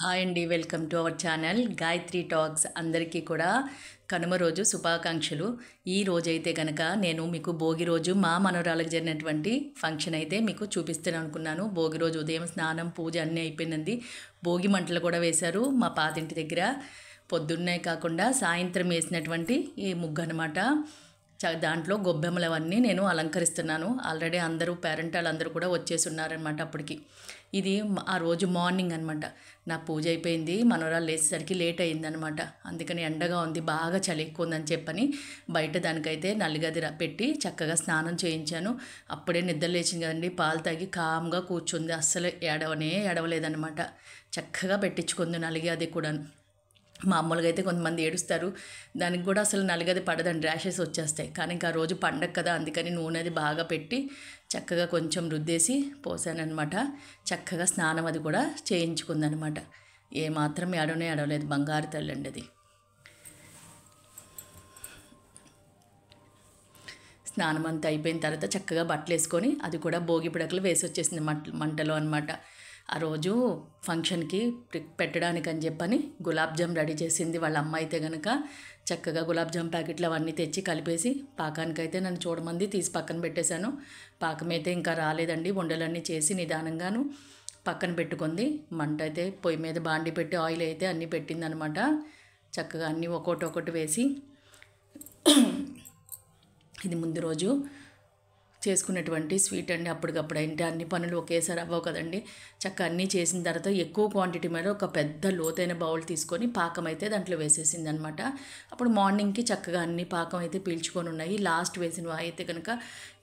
Hi అండి, welcome to our channel Gayatri talks. అందరికీ కూడా కనుమ రోజు శుభాకాంక్షలు. ఈ రోజైతే కనుక నేను మీకు భోగి రోజు మా మనవరాలకు జరిగినటువంటి ఫంక్షన్ అయితే మీకు చూపిస్తాను అనుకున్నాను. భోగి రోజు ఉదయం స్నానం పూజ అన్నీ అయిపోయిందండి. భోగి మంటలు కూడా వేశారు మా పాతింటి దగ్గర. పొద్దున్నే కాకుండా సాయంత్రం వేసినటువంటి ఈ ముగ్గు అనమాట. దాంట్లో గొబ్బెమ్మలు అవన్నీ నేను అలంకరిస్తున్నాను. ఆల్రెడీ అందరూ పేరెంట్ వాళ్ళందరూ కూడా వచ్చేసి ఉన్నారనమాట అప్పటికి. ఇది ఆ రోజు మార్నింగ్ అనమాట. నా పూజ అయిపోయింది, మనవరాలు లేచేసరికి లేట్ అయిందనమాట. అందుకని ఎండగా ఉంది, బాగా చలి ఎక్కువ ఉందని చెప్పని బయట దానికైతే నల్లిగది పెట్టి చక్కగా స్నానం చేయించాను. అప్పుడే నిద్ర లేచింది కదండి, పాలు తాగి కామ్గా కూర్చుంది. అస్సలు ఏడవలేదనమాట. చక్కగా పెట్టించుకుంది నలిగది కూడా. మామూలుగా అయితే కొంతమంది ఏడుస్తారు, దానికి కూడా అసలు నలుగది పడదండి, ర్యాషెస్ వచ్చేస్తాయి. కానీ ఇంకా ఆ రోజు పండగ కదా, అందుకని నూనె అది బాగా పెట్టి చక్కగా కొంచెం రుద్దేసి పోసానమాట. చక్కగా స్నానం అది కూడా చేయించుకుందనమాట. ఏమాత్రం ఏడవలేదు, బంగారు తల్లండి అది. స్నానం అంతా అయిపోయిన తర్వాత చక్కగా బట్టలు వేసుకొని అది కూడా భోగి పిడకలు వేసి వచ్చేసింది మంటలో అనమాట. ఆ రోజు ఫంక్షన్కి పెట్టడానికి అని చెప్పని గులాబ్ జామ్ రెడీ చేసింది వాళ్ళ అమ్మ. అయితే కనుక చక్కగా గులాబ్ జామ్ ప్యాకెట్లు అవన్నీ తెచ్చి కలిపేసి పాకానికైతే నన్ను చూడమంది, తీసి పక్కన పెట్టేశాను. పాకం అయితే ఇంకా రాలేదండి. ఉండలన్నీ చేసి నిదానంగాను పక్కన పెట్టుకుంది. మంట అయితే పొయ్యి మీద బాండి పెట్టి ఆయిల్ అయితే అన్నీ పెట్టిందనమాట. చక్కగా అన్నీ ఒక్కొక్కటి వేసి, ఇది ముందు రోజు చేసుకున్నటువంటి స్వీట్ అండి. అప్పటికప్పుడు అంటే అన్ని పనులు ఒకేసారి అవ్వవు కదండి. చక్కగా అన్నీ చేసిన తర్వాత ఎక్కువ క్వాంటిటీ మీద ఒక పెద్ద లోతైన బౌల్ తీసుకొని పాకం అయితే దాంట్లో వేసేసింది అనమాట. అప్పుడు మార్నింగ్కి చక్కగా అన్ని పాకం అయితే పీల్చుకొని ఉన్నాయి. లాస్ట్ వేసినవి అయితే కనుక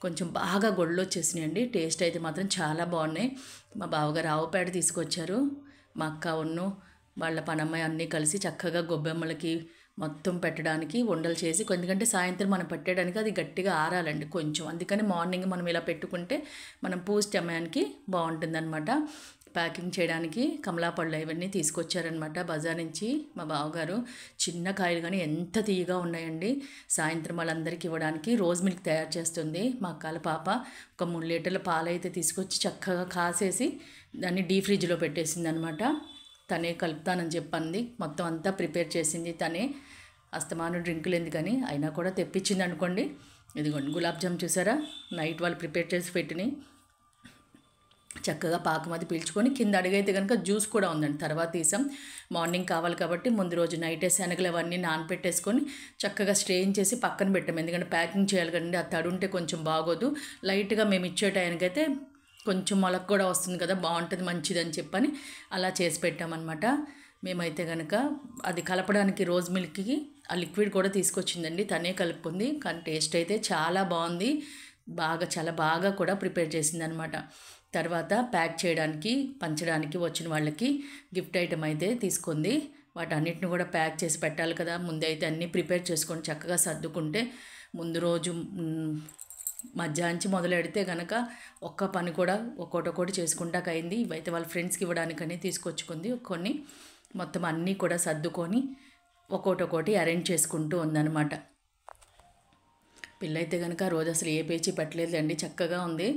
కొంచెం బాగా గొళ్ళు వచ్చేసినాయి అండి. టేస్ట్ అయితే మాత్రం చాలా బాగున్నాయి. మా బావగారు ఆవుపేడ తీసుకొచ్చారు. మా అక్క ఉన్ను వాళ్ళ పనమ్మాయి అన్నీ కలిసి చక్కగా గొబ్బెమ్మలకి మొత్తం పెట్టడానికి ఉండలు చేసి, ఎందుకంటే సాయంత్రం మనం పెట్టడానికి అది గట్టిగా ఆరాలండి కొంచెం. అందుకని మార్నింగ్ మనం ఇలా పెట్టుకుంటే మనం పూజ సమయానికి బాగుంటుందన్నమాట. ప్యాకింగ్ చేయడానికి కమలాపళ్ళు ఇవన్నీ తీసుకొచ్చారనమాట బజార్ నుంచి మా బావగారు. చిన్న కాయలు కానీ ఎంత తీయగా ఉన్నాయండి. సాయంత్రం వాళ్ళందరికీ ఇవ్వడానికి రోజ్ మిల్క్ తయారు చేస్తుంది మా అక్కల పాప. ఒక 3 లీటర్ల పాలు అయితే తీసుకొచ్చి చక్కగా కాసేసి దాన్ని డీ ఫ్రిడ్జ్లో పెట్టేసింది అనమాట. తనే కలుపుతానని చెప్పింది. మొత్తం అంతా ప్రిపేర్ చేసింది తనే. అస్తమాను డ్రింకులు ఎందుకని అయినా కూడా తెప్పించింది అనుకోండి. ఇదిగోండి గులాబ్ జామ్ చూసారా, నైట్ వాళ్ళు ప్రిపేర్ చేసి పెట్టినాయి. చక్కగా పాకం అది పీల్చుకొని కింద అడిగైతే కనుక జ్యూస్ కూడా ఉందండి. తర్వాత తీసాం. మార్నింగ్ కావాలి కాబట్టి ముందు రోజు నైటే శనగలు అవన్నీ నానపెట్టేసుకొని చక్కగా స్ట్రెయిన్ చేసి పక్కన పెట్టాము. ఎందుకంటే ప్యాకింగ్ చేయాలి కదండి, అది తడుంటే కొంచెం బాగోదు. లైట్గా మేము ఇచ్చే టైంకైతే కొంచెం మొలక కూడా వస్తుంది కదా, బాగుంటుంది మంచిదని చెప్పని అలా చేసి పెట్టామన్నమాట. మేమైతే కనుక అది కలపడానికి రోజ్ మిల్క్కి ఆ లిక్విడ్ కూడా తీసుకొచ్చిందండి, తనే కలుపుకుంది. కానీ టేస్ట్ అయితే చాలా బాగుంది. చాలా బాగా కూడా ప్రిపేర్ చేసిందనమాట. తర్వాత ప్యాక్ చేయడానికి పంచడానికి వచ్చిన వాళ్ళకి గిఫ్ట్ ఐటెం అయితే తీసుకుంది. వాటన్నిటిని కూడా ప్యాక్ చేసి పెట్టాలి కదా, ముందే అయితే అన్నీ ప్రిపేర్ చేసుకొని చక్కగా సర్దుకుంటే ముందు రోజు మధ్యాహ్నం మొదలెడితే కనుక ఒక్క పని కూడా ఒక్కొక్కటి చేసుకుంటాక అయింది. ఇవైతే వాళ్ళ ఫ్రెండ్స్కి ఇవ్వడానికని తీసుకొచ్చుకుంది కొన్ని. మొత్తం అన్నీ కూడా సర్దుకొని ఒక్కొక్కటి అరేంజ్ చేసుకుంటూ ఉందన్నమాట. పిల్లయితే కనుక రోజు అసలు ఏ పేచీ పెట్టలేదండి, చక్కగా ఉంది,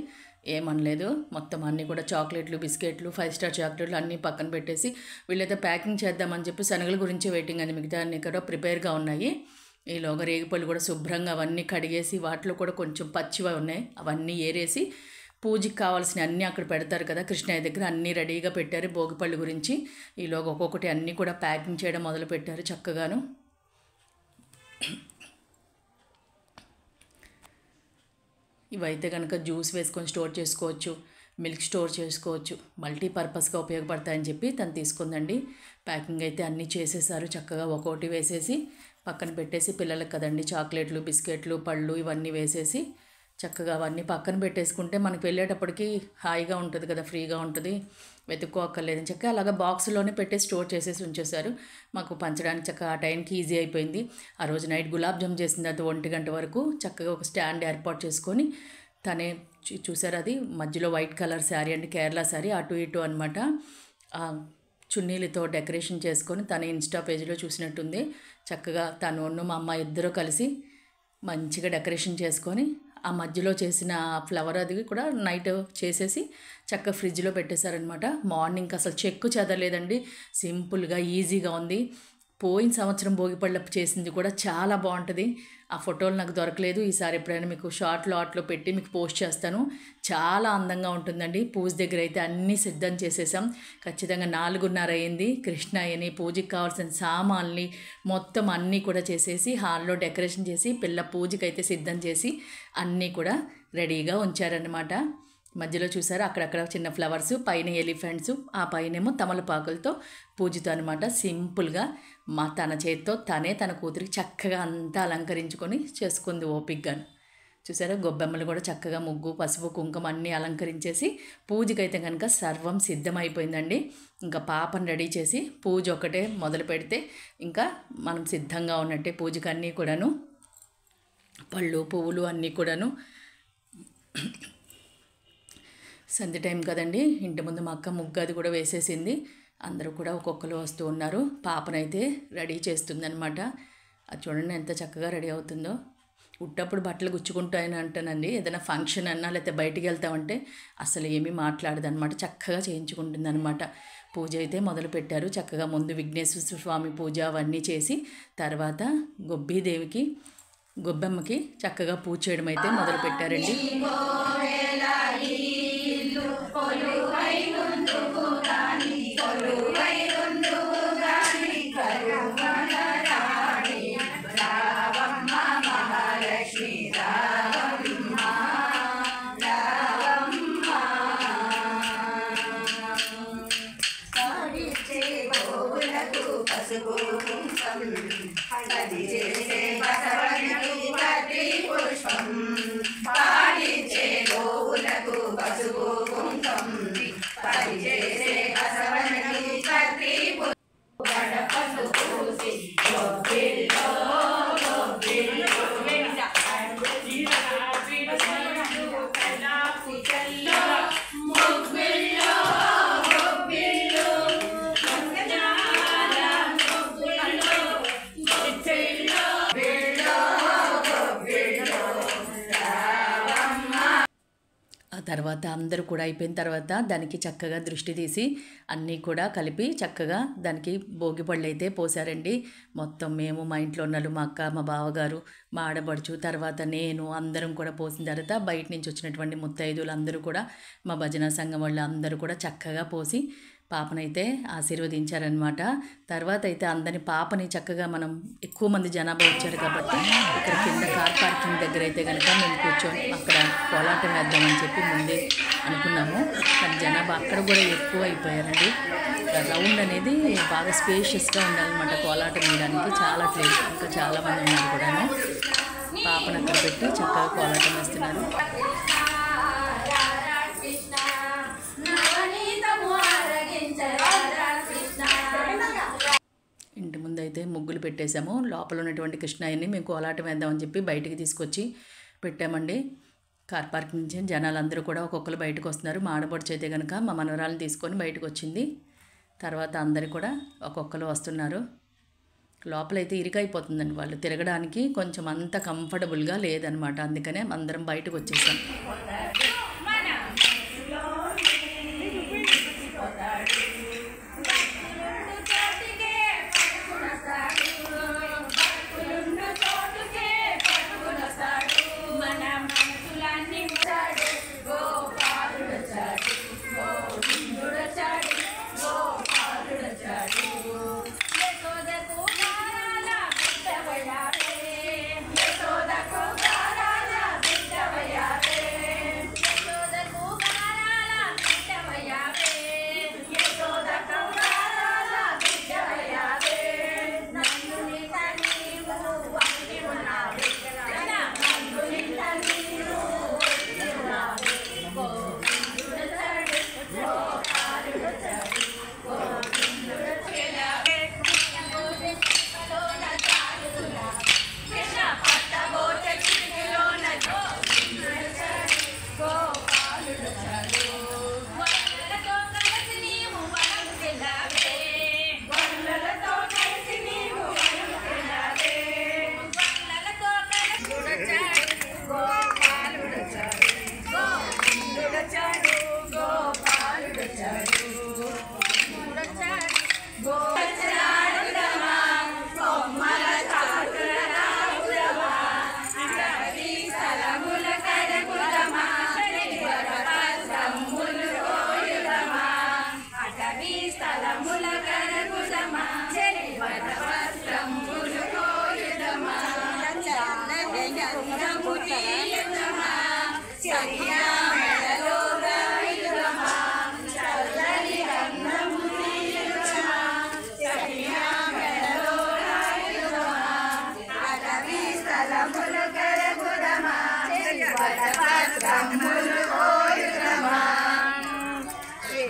ఏమనలేదు. మొత్తం అన్నీ కూడా చాక్లెట్లు, బిస్కెట్లు, 5 స్టార్ చాక్లెట్లు అన్నీ పక్కన పెట్టేసి వీళ్ళైతే ప్యాకింగ్ చేద్దామని చెప్పి శనగల గురించి వెయిటింగ్ అని, మిగతా అన్నీ కూడా ప్రిపేర్గా ఉన్నాయి. ఈలోగా రేగిపళ్ళు కూడా శుభ్రంగా అవన్నీ కడిగేసి వాటిలో కూడా కొంచెం పచ్చివి ఉన్నాయి, అవన్నీ ఏరేసి పూజకి కావాల్సిన అన్నీ అక్కడ పెడతారు కదా కృష్ణయ్య దగ్గర, అన్నీ రెడీగా పెట్టారు భోగిపళ్ళు గురించి. ఈలోగా ఒక్కొక్కటి అన్నీ కూడా ప్యాకింగ్ చేయడం మొదలు పెట్టారు చక్కగాను. ఇవైతే కనుక జ్యూస్ వేసుకొని స్టోర్ చేసుకోవచ్చు, మిల్క్ స్టోర్ చేసుకోవచ్చు, మల్టీపర్పస్గా ఉపయోగపడతాయని చెప్పి తను తీసుకుందండి. ప్యాకింగ్ అయితే అన్నీ చేసేసారు. చక్కగా ఒక్కొక్కటి వేసేసి పక్కన పెట్టేసి, పిల్లలకు కదండి చాక్లెట్లు, బిస్కెట్లు, పళ్ళు ఇవన్నీ వేసేసి చక్కగా అవన్నీ పక్కన పెట్టేసుకుంటే మనకు వెళ్ళేటప్పటికి హాయిగా ఉంటుంది కదా, ఫ్రీగా ఉంటుంది, వెతుక్కోక్కర్లేదని చక్కగా అలాగా బాక్స్లోనే పెట్టి స్టోర్ చేసేసి ఉంచేశారు. మాకు పంచడానికి చక్కగా ఆ టైంకి ఈజీ అయిపోయింది. ఆ రోజు నైట్ గులాబ్ జామ్ చేసింది, అది 1 గంట వరకు చక్కగా ఒక స్టాండ్ ఏర్పాటు చేసుకొని తనే చూసారు. అది మధ్యలో వైట్ కలర్ శారీ అండి, కేరళ శారీ, అటు ఇటు అనమాట చున్నీలతో డెకరేషన్ చేసుకొని తన ఇన్స్టా పేజీలో చూసినట్టుంది. చక్కగా తను మా అమ్మ ఇద్దరు కలిసి మంచిగా డెకరేషన్ చేసుకొని ఆ మధ్యలో చేసిన ఫ్లవర్ అది కూడా నైట్ చేసేసి చక్కగా ఫ్రిడ్జ్లో పెట్టేశారనమాట. మార్నింగ్ అసలు చెక్కు చెదరలేదండి, సింపుల్గా ఈజీగా ఉంది. పోయిన సంవత్సరం భోగిపళ్ళపు చేసింది కూడా చాలా బాగుంటుంది. ఆ ఫోటోలు నాకు దొరకలేదు, ఈసారి ఎప్పుడైనా మీకు షార్ట్లో పెట్టి మీకు పోస్ట్ చేస్తాను. చాలా అందంగా ఉంటుందండి. పూజ దగ్గర అయితే అన్నీ సిద్ధం చేసేసాం. ఖచ్చితంగా 4:30 అయింది. కృష్ణయ్యని పూజకి కావాల్సిన సామాన్ని మొత్తం అన్నీ కూడా చేసేసి హాల్లో డెకరేషన్ చేసి పిల్ల పూజకైతే సిద్ధం చేసి అన్నీ కూడా రెడీగా ఉంచారనమాట. మధ్యలో చూసారు అక్కడక్కడ చిన్న ఫ్లవర్స్, పైన ఎలిఫెంట్స్, ఆ పైనేమో తమలపాకులతో పూజతో అనమాట. సింపుల్గా తన చేతితో తన కూతురికి చక్కగా అంతా అలంకరించుకొని చేసుకుంది ఓపికగాను. చూసారా గొబ్బెమ్మలు కూడా చక్కగా ముగ్గు, పసుపు, కుంకుమ అన్నీ అలంకరించేసి పూజకైతే కనుక సర్వం సిద్ధమైపోయిందండి. ఇంకా పాపను రెడీ చేసి పూజ ఒకటే మొదలు పెడితే ఇంకా మనం సిద్ధంగా ఉన్నట్టే. పూజకి అన్నీ కూడాను పళ్ళు, పువ్వులు అన్నీ కూడాను. సంధ్య టైం కదండి, ఇంటి ముందు మా అక్క ముగ్గు అది కూడా వేసేసింది. అందరూ కూడా ఒక్కొక్కరు వస్తూ ఉన్నారు. పాపనైతే రెడీ చేస్తుందనమాట. అది చూడండి ఎంత చక్కగా రెడీ అవుతుందో. ఉట్టప్పుడు బట్టలు గుచ్చుకుంటాయని అంటానండి. ఏదైనా ఫంక్షన్ అన్నా లేకపోతే బయటికి వెళ్తామంటే అసలు ఏమీ మాట్లాడదనమాట, చక్కగా చేయించుకుంటుంది అనమాట. పూజ అయితే మొదలు పెట్టారు. చక్కగా ముందు విఘ్నేశ్వర స్వామి పూజ అవన్నీ చేసి తర్వాత గొబ్బీదేవికి గొబ్బెమ్మకి చక్కగా పూజ చేయడం అయితే మొదలు పెట్టారండి. తర్వాత అందరూ కూడా అయిపోయిన తర్వాత దానికి చక్కగా దృష్టి తీసి అన్నీ కూడా కలిపి చక్కగా దానికి భోగిపళ్ళు అయితే పోసారండి. మొత్తం మేము, మా ఇంట్లో ఉన్నలు, మా అక్క, మా బావగారు, మా ఆడబడుచు, తర్వాత నేను అందరం కూడా పోసిన తర్వాత బయట నుంచి వచ్చినటువంటి ముత్తైదువులు అందరూ కూడా మా భజన సంఘం వాళ్ళు అందరూ కూడా చక్కగా పోసి పాపనైతే ఆశీర్వదించారనమాట. తర్వాత అయితే అందరిని పాపని చక్కగా మనం ఎక్కువ మంది జనాభా వచ్చారు కాబట్టి ఇక్కడ కింద కార్ పార్కింగ్ దగ్గర అయితే కనుక మేము కూర్చొని అక్కడ కోలాటం వేద్దామని చెప్పి ముందే అనుకున్నాము. కానీ జనాభా అక్కడ కూడా ఎక్కువ అయిపోయారండి. రౌండ్ అనేది బాగా స్పేషియస్గా ఉండాలన్నమాట కోలాటం వేయడానికి. చాలా ప్లేస్, ఇంకా చాలామంది ఉన్నారు కూడాను. పాపను అక్కడ పెట్టి చక్కగా కోలాటం వేస్తున్నారు. ఇంటి ముందు అయితే ముగ్గులు పెట్టేశాము. లోపల ఉన్నటువంటి కృష్ణయ్యని మేము కోలాటం వేద్దామని చెప్పి బయటికి తీసుకొచ్చి పెట్టామండి. కార్ పార్కింగ్ నుంచి జనాలందరూ కూడా ఒక్కొక్కరు బయటకు వస్తున్నారు. మా ఆడపడుచు అయితే కనుక మా మనవరాలను తీసుకొని బయటకు వచ్చింది. తర్వాత అందరు కూడా ఒక్కొక్కరు వస్తున్నారు. లోపలైతే ఇరికైపోతుందండి, వాళ్ళు తిరగడానికి కొంచెం అంత కంఫర్టబుల్గా లేదనమాట. అందుకనే అందరం బయటకు వచ్చేసాం.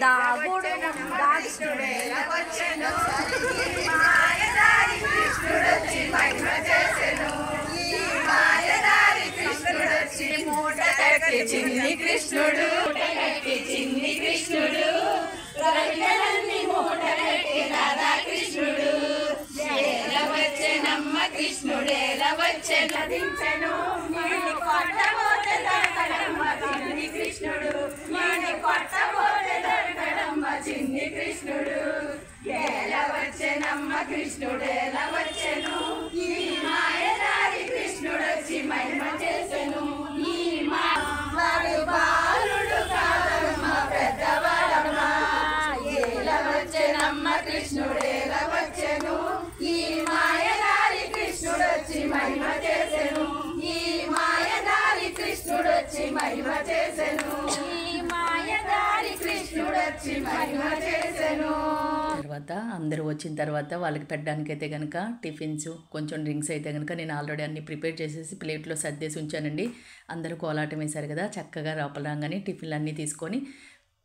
దాగుడు దాక్షుడేలా వచ్చెను మాయదారి కృష్ణుడొచ్చి మహిమ చేసెను ఈ మాయదారి కృష్ణుడొచ్చి మూట కట్టి చిన్ని కృష్ణుడు రవిలన్నీ మూట కట్టి రాధా కృష్ణుడు ఎలా వచ్చెనమ్మ కృష్ణుడేలా వచ్చె నదించెను నేను కొట్టబోతే దొరకడమ్మ చిన్ని కృష్ణుడు నేను కొట్టబోతే దొరకడమ్మ చిన్ని కృష్ణుడు ఎలా వచ్చెనమ్మ కృష్ణుడేలా వచ్చెను ఈ మాయదారి కృష్ణుడొచ్చి మహిమ చేసెను ఈ వాడు బాలుడు కాదమ్మ పెద్దవాడమ్మ ఎలా వచ్చెనమ్మ కృష్ణుడేలా వచ్చెను ఈ మాయదారి కృష్ణుడొచ్చి మహిమ చేసెను ఈ మాయదారి కృష్ణుడొచ్చి మహిమ చేసెను ఈ మాయదారి కృష్ణుడొచ్చి మహిమ చేసెను. తర్వాత అందరూ వచ్చిన తర్వాత వాళ్ళకి పెట్టడానికి అయితే కనుక టిఫిన్స్ కొంచెం డ్రింక్స్ అయితే కనుక నేను ఆల్రెడీ అన్ని ప్రిపేర్ చేసేసి ప్లేట్లో సర్దేసి ఉంచానండి. అందరూ కోలాటం వేశారు కదా, చక్కగా లోపల రాగానే టిఫిన్లు అన్నీ తీసుకొని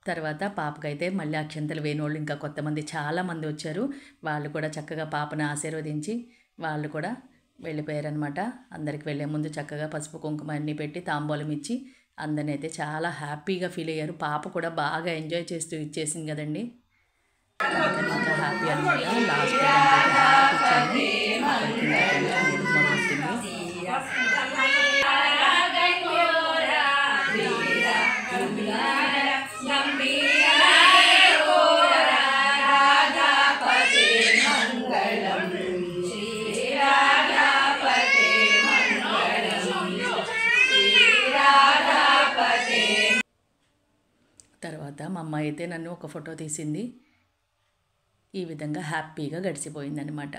తర్వాత పాపకైతే మళ్ళీ అక్షంతలు వేణోళ్ళు ఇంకా కొంతమంది చాలామంది వచ్చారు. వాళ్ళు కూడా చక్కగా పాపను ఆశీర్వదించి వాళ్ళు కూడా వెళ్ళిపోయారనమాట. అందరికి వెళ్ళే ముందు చక్కగా పసుపు కుంకుమ అన్నీ పెట్టి తాంబూలం ఇచ్చి అందరిని అయితే చాలా హ్యాపీగా ఫీల్ అయ్యారు. పాప కూడా బాగా ఎంజాయ్ చేస్తూ ఇచ్చేసింది కదండి. ఇంకా హ్యాపీ అనమాట. లాస్ట్ హ్యాపీ ఇచ్చాను. మొదలెట్టింది. తర్వాత మా అమ్మాయి అయితే నన్ను ఒక ఫోటో తీసింది. ఈ విధంగా హ్యాపీగా గడిచిపోయిందనమాట.